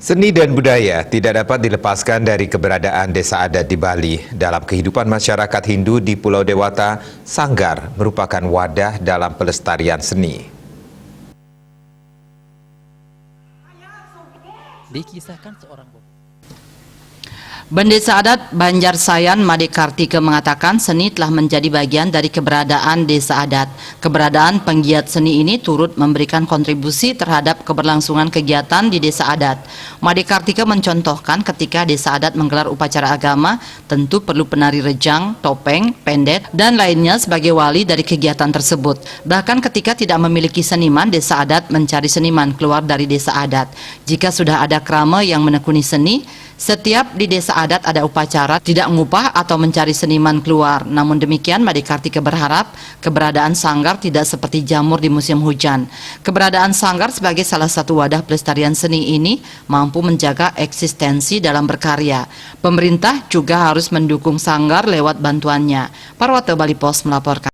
Seni dan budaya tidak dapat dilepaskan dari keberadaan desa adat di Bali. Dalam kehidupan masyarakat Hindu di Pulau Dewata, sanggar merupakan wadah dalam pelestarian seni. Dikisahkan seorang Bendesa adat Banjarsayan Made Kartika mengatakan seni telah menjadi bagian dari keberadaan desa adat. Keberadaan penggiat seni ini turut memberikan kontribusi terhadap keberlangsungan kegiatan di desa adat. Made Kartika mencontohkan ketika desa adat menggelar upacara agama, tentu perlu penari rejang, topeng, pendet, dan lainnya sebagai wali dari kegiatan tersebut. Bahkan ketika tidak memiliki seniman, desa adat mencari seniman keluar dari desa adat. Jika sudah ada krama yang menekuni seni, setiap di desa adat ada upacara, tidak mengupah atau mencari seniman keluar. Namun demikian, Made Kartika berharap keberadaan sanggar tidak seperti jamur di musim hujan. Keberadaan sanggar sebagai salah satu wadah pelestarian seni ini mampu menjaga eksistensi dalam berkarya. Pemerintah juga harus mendukung sanggar lewat bantuannya. Parwata Bali Pos melaporkan.